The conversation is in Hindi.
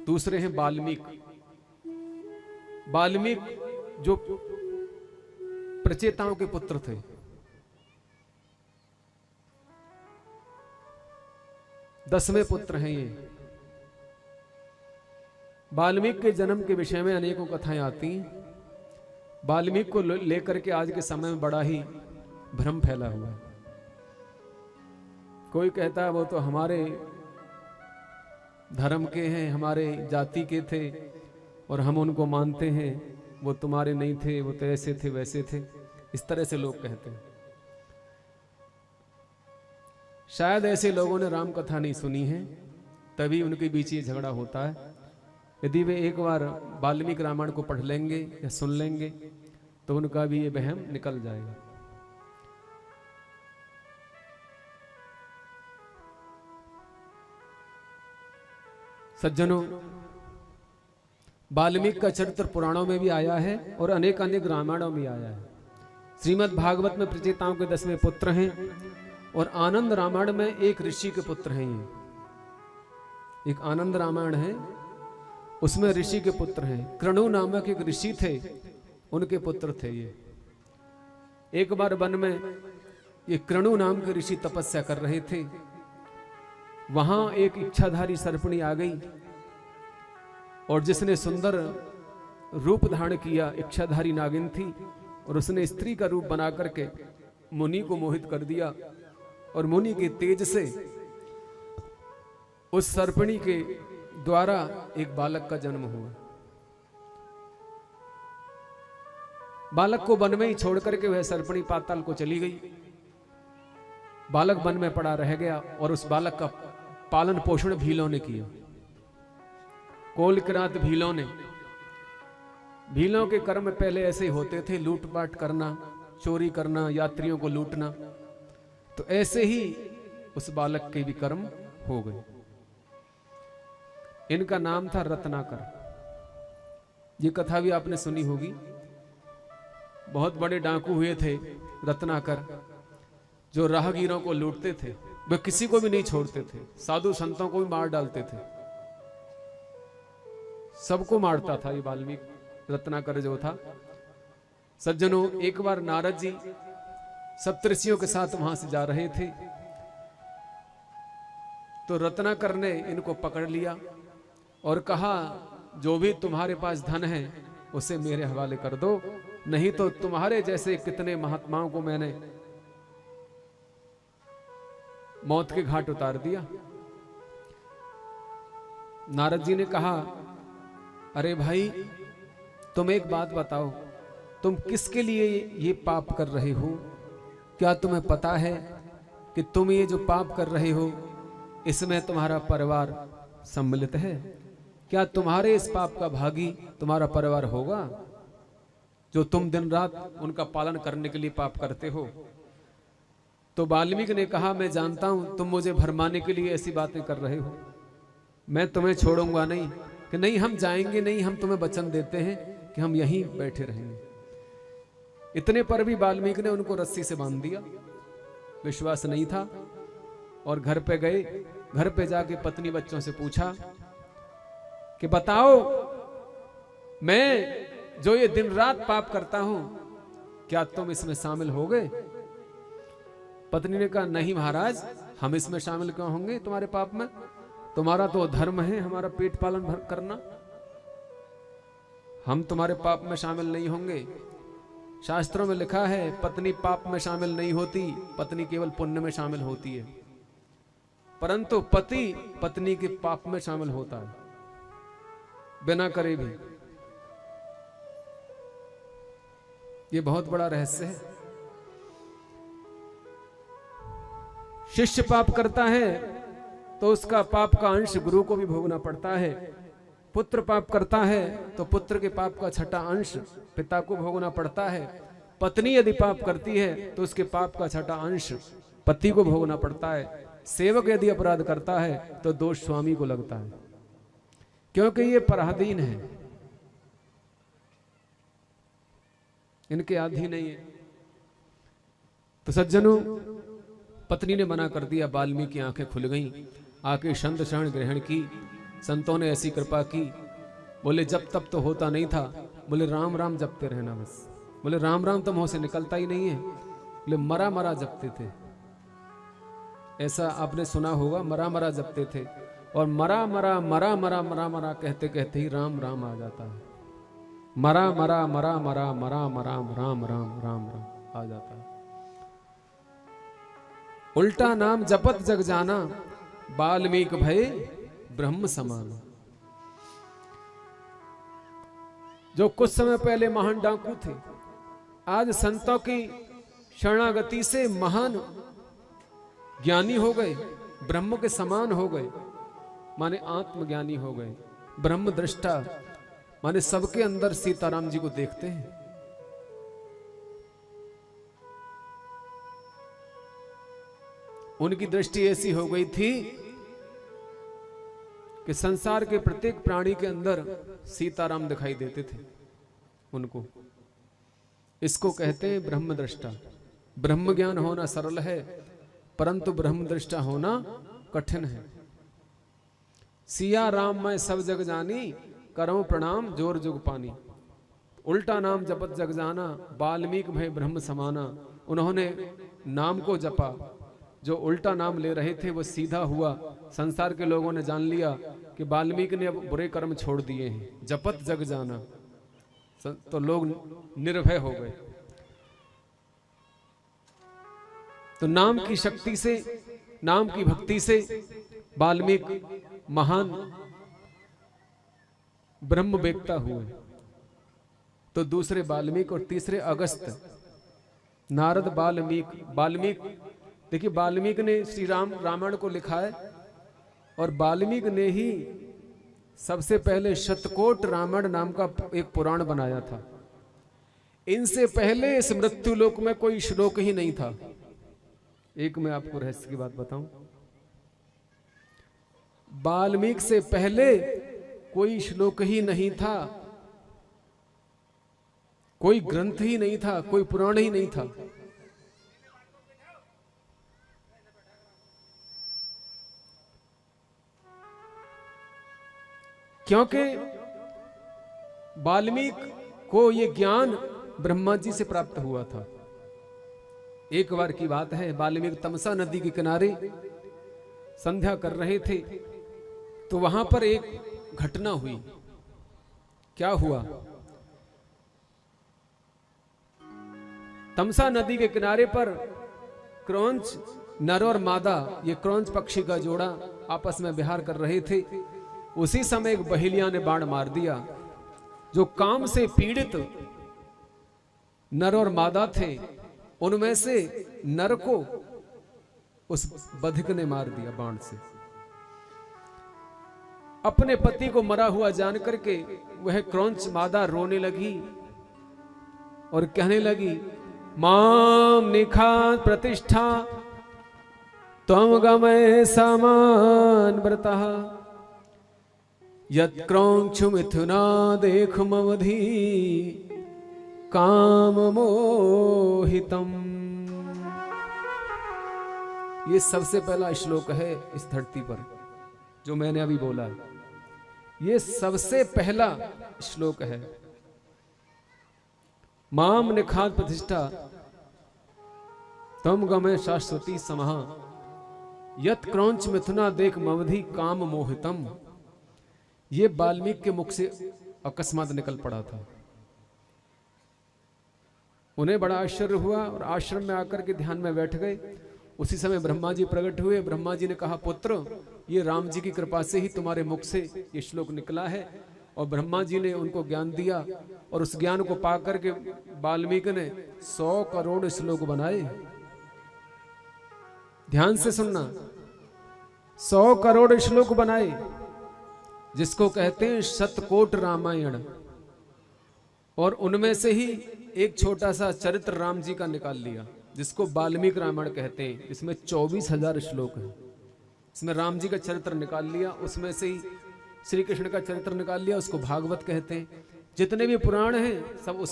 दूसरे हैं वाल्मीकि। वाल्मीकि जो प्रचेताओं के पुत्र थे, दसवें पुत्र हैं ये। वाल्मीकि के जन्म के विषय में अनेकों कथाएं आती। वाल्मीकि को लेकर के आज के समय में बड़ा ही भ्रम फैला हुआ है। कोई कहता है वो तो हमारे धर्म के हैं, हमारे जाति के थे और हम उनको मानते हैं, वो तुम्हारे नहीं थे, वो तो ऐसे थे वैसे थे। इस तरह से लोग कहते हैं। शायद ऐसे लोगों ने राम कथा नहीं सुनी है, तभी उनके बीच ये झगड़ा होता है। यदि वे एक बार वाल्मीकि रामायण को पढ़ लेंगे या सुन लेंगे तो उनका भी ये वहम निकल जाएगा। सज्जनों, वाल्मीकि का चरित्र पुराणों में भी आया है और अनेक अनेक रामायणों में आया है। श्रीमद् भागवत में प्रचेताओं के 10वें पुत्र हैं और आनंद रामायण में एक ऋषि के पुत्र हैं। ये एक आनंद रामायण है, उसमें ऋषि के पुत्र हैं। कृणु नामक एक ऋषि थे, उनके पुत्र थे ये। एक बार वन में ये कृणु नाम के ऋषि तपस्या कर रहे थे। वहां एक इच्छाधारी सर्पणी आ गई और जिसने सुंदर रूप धारण किया, इच्छाधारी नागिन थी, और उसने स्त्री का रूप बना करके मुनि को मोहित कर दिया और मुनि के तेज से उस सर्पणी के द्वारा एक बालक का जन्म हुआ। बालक को वन में ही छोड़ करके वह सर्पणी पाताल को चली गई। बालक वन में पड़ा रह गया और उस बालक का पालन पोषण भीलों ने किया। कोलकिरात भीलों ने। भीलों के कर्म पहले ऐसे ही होते थे, लूटपाट करना, चोरी करना, यात्रियों को लूटना। तो ऐसे ही उस बालक के भी कर्म हो गए। इनका नाम था रत्नाकर। ये कथा भी आपने सुनी होगी। बहुत बड़े डाकू हुए थे रत्नाकर, जो राहगीरों को लूटते थे। वे किसी को भी नहीं छोड़ते थे, साधु संतों को भी मार डालते थे, सबको मारता था ये वाल्मीकि रत्नाकर जो था। सज्जनों, एक बार नारद जी सप्तऋषियों के साथ वहां से जा रहे थे तो रत्नाकर ने इनको पकड़ लिया और कहा, जो भी तुम्हारे पास धन है उसे मेरे हवाले कर दो, नहीं तो तुम्हारे जैसे कितने महात्माओं को मैंने मौत के घाट उतार दिया। नारद जी ने कहा, अरे भाई, तुम एक बात बताओ, तुम किसके लिए ये पाप कर रहे हो? क्या तुम्हें पता है कि तुम ये जो पाप कर रहे हो इसमें तुम्हारा परिवार सम्मिलित है? क्या तुम्हारे इस पाप का भागी तुम्हारा परिवार होगा, जो तुम दिन रात उनका पालन करने के लिए पाप करते हो? तो वाल्मीकि ने कहा, मैं जानता हूं तुम मुझे भरमाने के लिए ऐसी बातें कर रहे हो, मैं तुम्हें छोड़ूंगा नहीं। कि नहीं, हम जाएंगे नहीं, हम तुम्हें वचन देते हैं कि हम यहीं बैठे रहेंगे। इतने पर भी वाल्मीकि ने उनको रस्सी से बांध दिया। विश्वास नहीं था और घर पे गए। घर पे जाके पत्नी बच्चों से पूछा कि बताओ, मैं जो ये दिन रात पाप करता हूं, क्या तुम इसमें शामिल हो गए? पत्नी ने कहा, नहीं महाराज, हम इसमें शामिल क्यों होंगे तुम्हारे पाप में? तुम्हारा तो धर्म है हमारा पेट पालन भर करना, हम तुम्हारे पाप में शामिल नहीं होंगे। शास्त्रों में लिखा है, पत्नी पाप में शामिल नहीं होती, पत्नी केवल पुण्य में शामिल होती है, परंतु पति पत्नी के पाप में शामिल होता है, बिना करे भी। ये बहुत बड़ा रहस्य है। शिष्य पाप करता है तो उसका पाप का अंश गुरु को भी भोगना पड़ता है। पुत्र पाप करता है तो पुत्र के पाप का छठा अंश पिता को भोगना पड़ता है। पत्नी यदि पाप करती है तो उसके पाप का छठा अंश पति को भोगना पड़ता है। सेवक यदि अपराध करता है तो दोष स्वामी को लगता है, क्योंकि ये पराधीन है, इनके अधीन नहीं है। तो सज्जनों, पत्नी ने मना कर दिया। वाल्मीकि की आंखें खुल गईं, आके संत शरण ग्रहण की संतों ने ऐसी कृपा की, बोले जब तब तो होता नहीं था, बोले राम राम जपते रहना बस। बोले राम राम तो मुंह से निकलता ही नहीं है, बोले मरा मरा जपते थे। ऐसा आपने सुना होगा, मरा मरा जपते थे, और मरा मरा मरा मरा मरा मरा कहते कहते ही राम राम आ जाता है। मरा मरा मरा मरा मरा मरा राम राम राम राम आ जाता है। उल्टा नाम जपत जग जाना, बाल्मीक भय ब्रह्म समान। जो कुछ समय पहले महान डाकू थे, आज संतों की शरणागति से महान ज्ञानी हो गए, ब्रह्म के समान हो गए, माने आत्मज्ञानी हो गए, ब्रह्म दृष्टा, माने सबके अंदर सीताराम जी को देखते हैं। उनकी दृष्टि ऐसी हो गई थी कि संसार के प्रत्येक प्राणी के अंदर सीताराम दिखाई देते थे उनको। इसको कहते हैं ब्रह्म दृष्टा। ब्रह्म ज्ञान होना सरल है, परंतु ब्रह्म दृष्टा होना कठिन है। सिया राम मैं सब जग जानी, करो प्रणाम जोर जुग पानी। उल्टा नाम जपत जग जाना, बाल्मीक भय ब्रह्म समाना। उन्होंने नाम को जपा, जो उल्टा नाम ले रहे थे वो सीधा हुआ। संसार के लोगों ने जान लिया कि वाल्मीकि ने अब बुरे कर्म छोड़ दिए हैं, जपत जग जाना, तो लोग निर्भय हो गए। तो नाम की शक्ति से, नाम की भक्ति से वाल्मीकि महान ब्रह्म वेत्ता हुए। तो दूसरे वाल्मीकि और तीसरे अगस्त, नारद वाल्मीकि। देखिए वाल्मीकि ने श्री रामायण को लिखा है, और वाल्मीकि ने ही सबसे पहले शतकोट रामायण नाम का एक पुराण बनाया था। इनसे पहले इस मृत्यु लोक में कोई श्लोक ही नहीं था। एक मैं आपको रहस्य की बात बताऊं, वाल्मीकि से पहले कोई श्लोक ही नहीं था, कोई ग्रंथ ही नहीं था, कोई पुराण ही नहीं था। क्योंकि वाल्मीकि को यह ज्ञान ब्रह्मा जी से प्राप्त हुआ था। एक बार की बात है, वाल्मीकि तमसा नदी के किनारे संध्या कर रहे थे, तो वहां पर एक घटना हुई। क्या हुआ? तमसा नदी के किनारे पर क्रौंच नर और मादा, ये क्रौंच पक्षी का जोड़ा आपस में विहार कर रहे थे। उसी समय एक बहेलिया ने बाण मार दिया। जो काम से पीड़ित नर और मादा थे, उनमें से नर को उस बधिक ने मार दिया बाण से। अपने पति को मरा हुआ जान करके वह क्रौंच मादा रोने लगी और कहने लगी, माम निखात प्रतिष्ठा त्वं गमय समान व्रतः, यत् क्रौंच मिथुना देख मवधि काम मोहितम। ये सबसे पहला श्लोक है इस धरती पर जो मैंने अभी बोला है। ये सबसे पहला श्लोक है। माम निखात प्रतिष्ठा तम गमे शाश्वती समहा, यत क्रौंच मिथुना देख मवधि काम मोहितम। ये वाल्मीकि के मुख से अकस्मात निकल पड़ा था। उन्हें बड़ा आश्चर्य हुआ और आश्रम में आकर के ध्यान में बैठ गए। उसी समय ब्रह्मा जी प्रकट हुए। ब्रह्मा जी ने कहा, पुत्र, ये राम जी की कृपा से ही तुम्हारे मुख से ये श्लोक निकला है। और ब्रह्मा जी ने उनको ज्ञान दिया, और उस ज्ञान को पाकर के वाल्मीकि ने 100 करोड़ श्लोक बनाए। ध्यान से सुनना, 100 करोड़ श्लोक बनाए, जिसको कहते हैं शतकोट रामायण। और उनमें से ही एक छोटा सा चरित्र राम जी का निकाल लिया, जिसको वाल्मीकि रामायण कहते हैं। इसमें 24,000 श्लोक हैं। इसमें राम जी का चरित्र निकाल लिया, उसमें से ही श्री कृष्ण का चरित्र निकाल लिया, उसको भागवत कहते हैं। जितने भी पुराण हैं सब